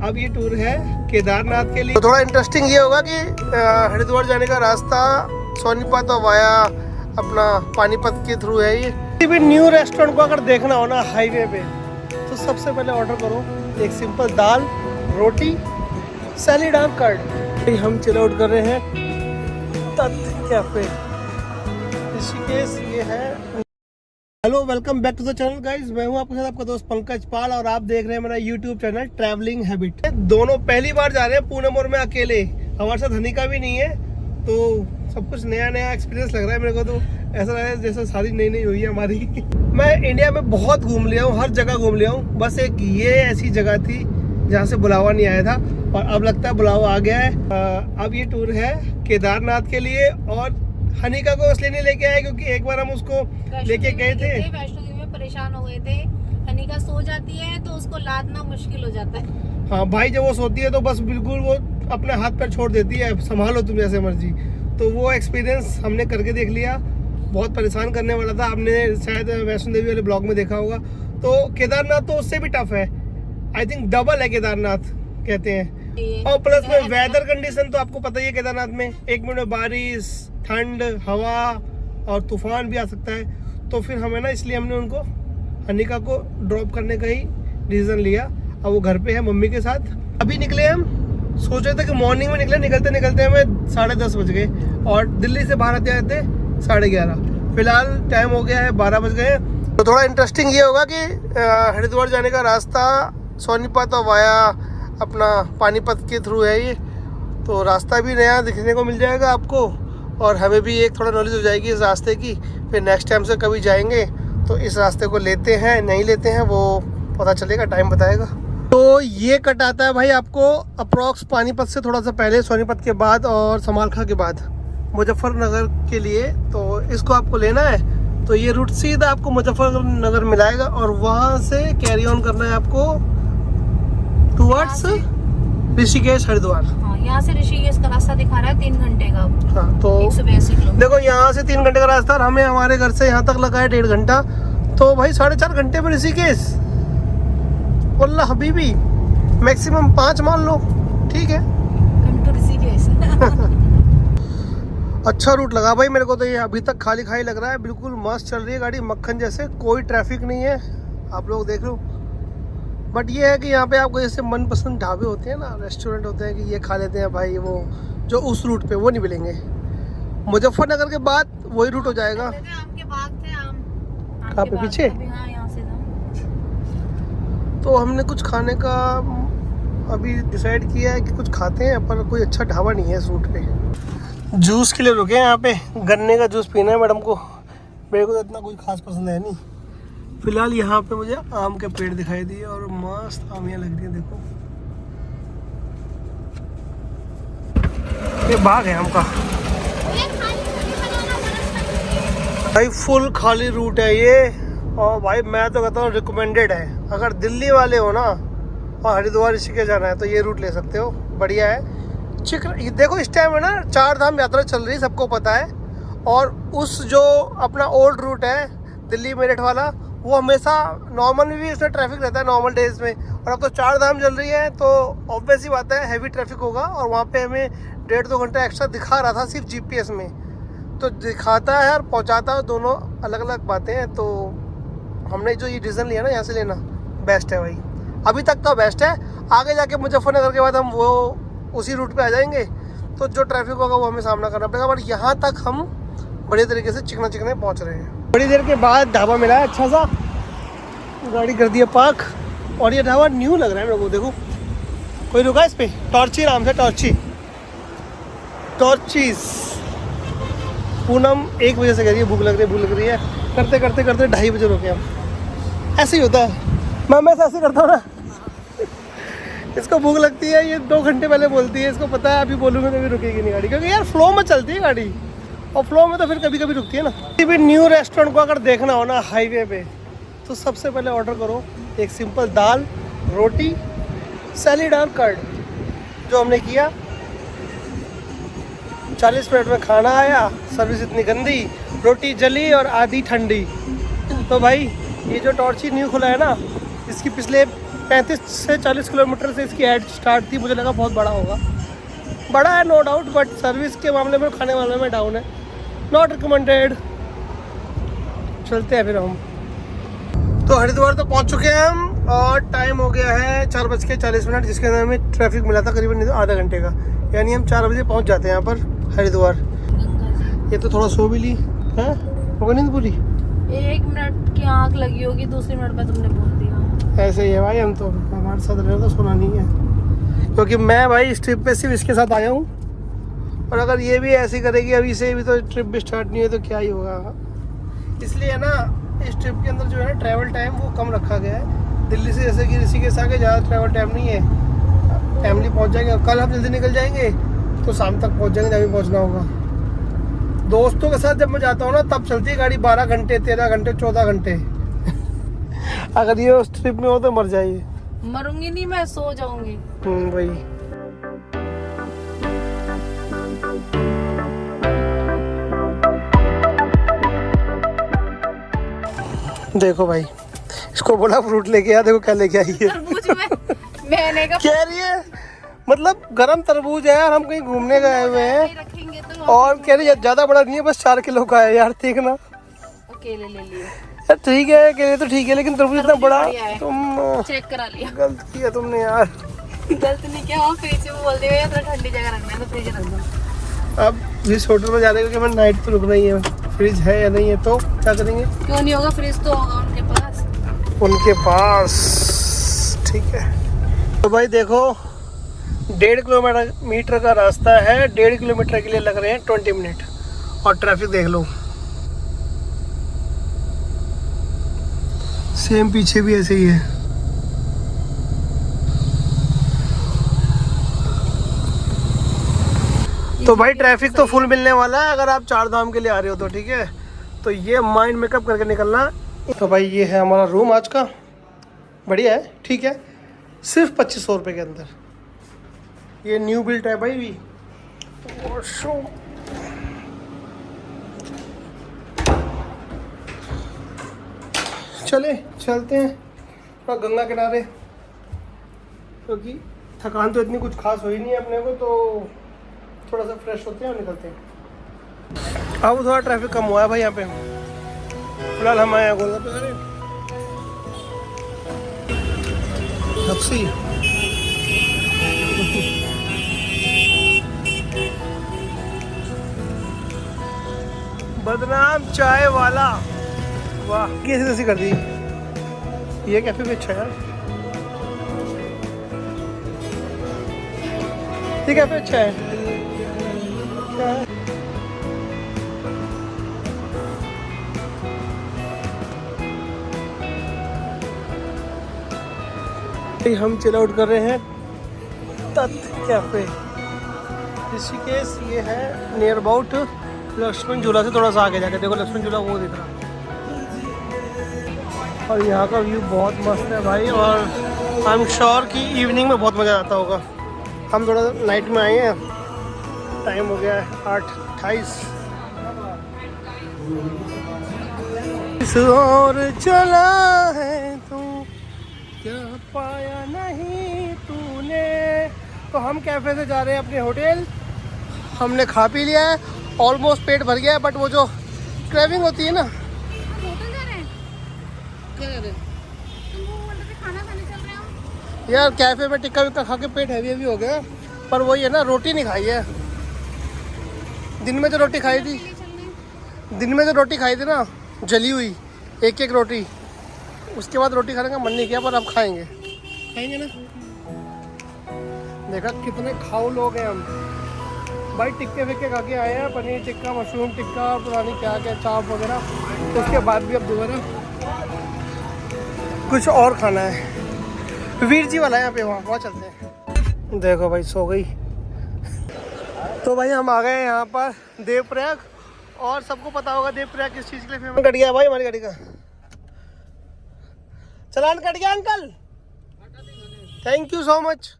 अब ये टूर है केदारनाथ के लिए। तो थोड़ा इंटरेस्टिंग ये होगा कि हरिद्वार जाने का रास्ता सोनीपत और वाया अपना पानीपत के थ्रू है। ये किसी भी न्यू रेस्टोरेंट को अगर देखना हो ना हाईवे पे, तो सबसे पहले ऑर्डर करो एक सिंपल दाल रोटी सैलेड और कर्ड। हम चिल आउट कर रहे हैं तत् कैफे ऋषिकेश। ये है। Hello welcome back to the channel guys, मैं हूं आपके साथ आपका दोस्त पंकज पाल और आप देख रहे हैं मेरा यूट्यूब चैनल ट्रैवलिंग हैबिट। दोनों पहली बार जा रहे हैं पूनम और मैं अकेले, हमारे साथ हनीका भी नहीं है, तो सब कुछ नया नया एक्सपीरियंस लग रहा है मेरे को। तो ऐसा लग रहा है जैसे शादी नई नई हुई है हमारी। मैं इंडिया में बहुत घूम लिया हूँ, हर जगह घूम लिया हूँ, बस एक ये ऐसी जगह थी जहाँ से बुलावा नहीं आया था और अब लगता है बुलावा आ गया है। अब ये टूर है केदारनाथ के लिए और हनीका को इसलिए नहीं लेके आए क्योंकि एक बार हम उसको लेके गए थे, वैष्णो देवी में परेशान हो गए थे। हनीका सो जाती है तो उसको लादना मुश्किल हो जाता है। हाँ भाई, जब वो सोती है तो बस बिल्कुल वो अपने हाथ पैर छोड़ देती है, संभालो तुम जैसे मर्जी। तो वो एक्सपीरियंस हमने करके देख लिया, बहुत परेशान करने वाला था। आपने शायद वैष्णो देवी वाले ब्लॉग में देखा होगा। तो केदारनाथ तो उससे भी टफ है, आई थिंक डबल है केदारनाथ कहते हैं। और प्लस में वेदर कंडीशन तो आपको पता ही है केदारनाथ में, एक मिनट में बारिश, ठंड, हवा और तूफान भी आ सकता है। तो फिर हमें ना इसलिए हमने उनको हनीका को ड्रॉप करने का ही डिसीजन लिया। अब वो घर पे है मम्मी के साथ। अभी निकले हम, सोच रहे थे कि मॉर्निंग में निकले, निकलते निकलते हमें 10:30 बज गए और दिल्ली से बाहर आते आते 11:30। फिलहाल टाइम हो गया है 12 बज गए। तो थोड़ा इंटरेस्टिंग ये होगा कि हरिद्वार जाने का रास्ता सोनीपत और वाया अपना पानीपत के थ्रू है। ये तो रास्ता भी नया दिखने को मिल जाएगा आपको और हमें भी एक थोड़ा नॉलेज हो जाएगी इस रास्ते की। फिर नेक्स्ट टाइम से कभी जाएंगे तो इस रास्ते को लेते हैं नहीं लेते हैं वो पता चलेगा, टाइम बताएगा। तो ये कट आता है भाई आपको अप्रॉक्स पानीपत से थोड़ा सा पहले, सोनीपत के बाद और समालखा के बाद मुजफ्फरनगर के लिए। तो इसको आपको लेना है तो ये रूट सीधा आपको मुजफ्फरनगर मिलाएगा और वहाँ से कैरी ऑन करना है आपको टुवर्ड्स ऋषिकेश हरिद्वार। यहाँ से ऋषिकेश का रास्ता दिखा रहा है 3 घंटे का। हाँ, तो 182 किलोमीटर। देखो यहाँ से 3 घंटे का रास्ता और हमें हमारे घर से यहाँ तक लगा है 1.5 घंटा। तो भाई 4.5 घंटे में ऋषिकेश, वल्लाह हबीबी मैक्सिमम 5 मान लो, ठीक है। ऋषिकेश अच्छा रूट लगा भाई मेरे को तो ये। अभी तक खाली खाली लग रहा है, बिल्कुल मस्त चल रही है गाड़ी मक्खन जैसे, कोई ट्रैफिक नहीं है, आप लोग देख लो। बट ये है कि यहाँ पे आपको जैसे मनपसंद ढाबे होते हैं ना, रेस्टोरेंट होते हैं कि ये खा लेते हैं भाई, वो जो उस रूट पे वो नहीं मिलेंगे। मुजफ्फरनगर के बाद वही रूट हो जाएगा। आम के बाग थे, आम कहाँ पे पीछे? हाँ, यहाँ से तो हमने कुछ खाने का अभी डिसाइड किया है कि कुछ खाते हैं, पर कोई अच्छा ढाबा नहीं है इस रूट पे। जूस के लिए रुके हैं यहाँ पे, गन्ने का जूस पीना है मैडम को, मेरे को तो इतना कुछ खास पसंद है नहीं। फिलहाल यहाँ पे मुझे आम के पेड़ दिखाई दिए और मस्त आमियाँ लग रही है, देखो ये बाग है आम का भाई, फुल खाली रूट है ये। और भाई मैं तो कहता हूँ रिकमेंडेड है, अगर दिल्ली वाले हो ना और हरिद्वार ऋषिकेश जाना है तो ये रूट ले सकते हो, बढ़िया है। देखो इस टाइम है ना 4 धाम यात्रा चल रही है, सबको पता है। और उस जो अपना ओल्ड रूट है दिल्ली मेरठ वाला, वो हमेशा नॉर्मल में भी इसमें ट्रैफिक रहता है नॉर्मल डेज में, और अब तो 4 धाम चल रही है तो ऑब्वियस ही बात है हैवी ट्रैफिक होगा। और वहाँ पे हमें 1.5-2 घंटा एक्स्ट्रा दिखा रहा था सिर्फ जीपीएस में, तो दिखाता है और पहुँचाता है, दोनों अलग अलग बातें हैं। तो हमने जो ये डिसीजन लिया ना यहाँ से लेना बेस्ट है भाई, अभी तक तो बेस्ट है। आगे जाके मुजफ्फरनगर के बाद हम वो उसी रूट पे आ जाएंगे तो जो ट्रैफिक होगा वो हमें सामना करना पड़ेगा, बट यहाँ तक हम बढ़िया तरीके से चिकने पहुँच रहे हैं। बड़ी देर के बाद ढाबा मिला है अच्छा सा, गाड़ी कर दिया पार्क और ये ढाबा न्यू लग रहा है मेरे को। देखो कोई रुका है इस पे, टॉर्ची नाम से, टॉर्चीज। पूनम 1 बजे से कह रही है भूख लग रही है, करते 2:30 बजे रुके हम। ऐसे ही होता है, मैं ऐसे करता हूँ ना इसको भूख लगती है, ये 2 घंटे पहले बोलती है, इसको पता है अभी बोलूँगा कभी रुकेगी नहीं गाड़ी, क्योंकि यार फ्लो में चलती है गाड़ी और फ्लो में तो फिर कभी रुकती है ना। किसी भी न्यू रेस्टोरेंट को अगर देखना हो ना हाईवे पे, तो सबसे पहले ऑर्डर करो एक सिंपल दाल रोटी सैलेड और कर्ड, जो हमने किया। 40 मिनट में खाना आया, सर्विस इतनी गंदी, रोटी जली और आधी ठंडी। तो भाई ये जो टॉर्ची न्यू खुला है ना, इसकी पिछले 35 से 40 किलोमीटर से इसकी ऐड स्टार्ट थी। मुझे लगा बहुत बड़ा होगा, बड़ा है नो डाउट, बट सर्विस के मामले में, खाने वाले में डाउन है, नॉट रिकमेंडेड। चलते हैं फिर हम। तो हरिद्वार तो पहुंच चुके हैं हम और टाइम हो गया है 4:40, जिसके अंदर हमें ट्रैफिक मिला था करीबन आधा घंटे का, यानी हम 4 बजे पहुंच जाते हैं यहाँ पर हरिद्वार। ये तो थोड़ा सो भी ली है, होगा नींद पूरी। 1 मिनट की आँख लगी होगी, दूसरे मिनट में तुमने बोल दिया। ऐसे ही है भाई, हम तो हमारे साथ रहे तो सोना नहीं है, क्योंकि मैं भाई इस ट्रिप पे सिर्फ इसके साथ आया हूँ, और अगर ये भी ऐसी करेगी अभी से भी तो ट्रिप भी स्टार्ट नहीं है तो क्या ही होगा। इसलिए ना इस ट्रिप के अंदर जो है ना ट्रैवल टाइम वो कम रखा गया है। दिल्ली से जैसे कि ऋषिकेश आके ज़्यादा ट्रैवल टाइम नहीं है, टाइमली पहुँच जाएंगे। कल हम जल्दी निकल जाएंगे तो शाम तक पहुँच जाएंगे जब भी पहुँचना होगा। दोस्तों के साथ जब मैं जाता हूँ ना तब चलती है गाड़ी 12 घंटे, 13 घंटे, 14 घंटे। अगर ये उस ट्रिप में हो तो मर जाइए। मरूंगी नहीं मैं, सो जाऊंगी। वही। देखो भाई, इसको बोला फ्रूट लेके आ, देखो क्या लेके आई है। तरबूज में मैंने कहा कह रही है मतलब गरम तरबूज है, और हम कहीं घूमने गए हुए हैं, रखेंगे तो और कह रही है ज्यादा बड़ा नहीं है, बस 4 किलो का है। यार ठीक ना, अकेले ले लिए। यार ठीक है अकेले तो ठीक है, लेकिन तरबूज इतना बड़ा तुम चेक करा लिया। गलत किया तुमने यार। गलत नहीं किया, हम फ्रिज में बोल दिए थोड़ा ठंडी जगह रखना है तो फ्रिज रख दो। अब जिस होटल में जाने के मैं नाइट तो रुकना ही है, फ्रिज है या नहीं है तो क्या करेंगे। क्यों नहीं होगा, फ्रिज तो होगा उनके पास। ठीक है तो भाई देखो 1.5 किलोमीटर का रास्ता है, 1.5 किलोमीटर के लिए लग रहे हैं 20 मिनट, और ट्रैफिक देख लो सेम पीछे भी ऐसे ही है। तो भाई ट्रैफिक तो फुल मिलने वाला है अगर आप 4 धाम के लिए आ रहे हो तो, ठीक है। तो ये माइंड मेकअप करके निकलना। तो भाई ये है हमारा रूम आज का, बढ़िया है, ठीक है, सिर्फ 2500 रुपये के अंदर। ये न्यू बिल्ट है भाई भी। चलते हैं थोड़ा गंगा किनारे, क्योंकि थकान तो इतनी कुछ खास हुई नहीं है अपने को, तो थोड़ा सा फ्रेश होते हैं और निकलते हैं। अब थोड़ा ट्रैफिक कम हुआ है भाई यहाँ पे, फिलहाल हम आए हैं गोलगप्पे खाने। लपसी बदनाम चाय वाला, वाह कैसी कैसी कर दी। ये कैफे भी अच्छा है यार, ये कैफे अच्छा है। क्या है? हम चिल आउट कर रहे हैं तत् कैफे ऋषिकेश। ये है नियर अबाउट लक्ष्मण झूला से थोड़ा सा आगे जाके, देखो लक्ष्मण झूला वो दिख रहा, और यहाँ का व्यू बहुत मस्त है भाई, और आई एम श्योर कि इवनिंग में बहुत मज़ा आता होगा। हम थोड़ा नाइट में आए हैं, टाइम हो गया है 8:28। इस और चला है तू क्या पाया नहीं तूने। तो हम कैफे से जा रहे हैं अपने होटल, हमने खा पी लिया है, ऑलमोस्ट पेट भर गया है, बट वो जो क्रेविंग होती है ना। होटल जा रहे हैं? क्या कर रहे हैं? तुम वो बोल रहे थे खाना खाने चल रहे हो? यार कैफे में टिक्का विक्का खा के पेट हैवी हो गया, पर वही है ना, रोटी नहीं खाई है। दिन में जो रोटी खाई थी, ना जली हुई, एक रोटी, उसके बाद रोटी खाने का मन नहीं किया, पर अब खाएंगे ना। देखा कितने खाओ लोग हैं हम भाई, टिक्के विक्के खा के आए हैं, पनीर टिक्का, मशरूम टिक्का, पुरानी क्या क्या चाप वगैरह। तो उसके बाद भी अब दोबारा कुछ और खाना है। वीर जी वाला है यहाँ पे, वहाँ चलते हैं। देखो भाई सो गई। तो भाई हम आ गए हैं यहाँ पर देवप्रयाग, और सबको पता होगा देवप्रयाग किस चीज़ के लिए फेमस। कट गया भाई हमारी गाड़ी का चलान, कट गया uncle, thank you so much.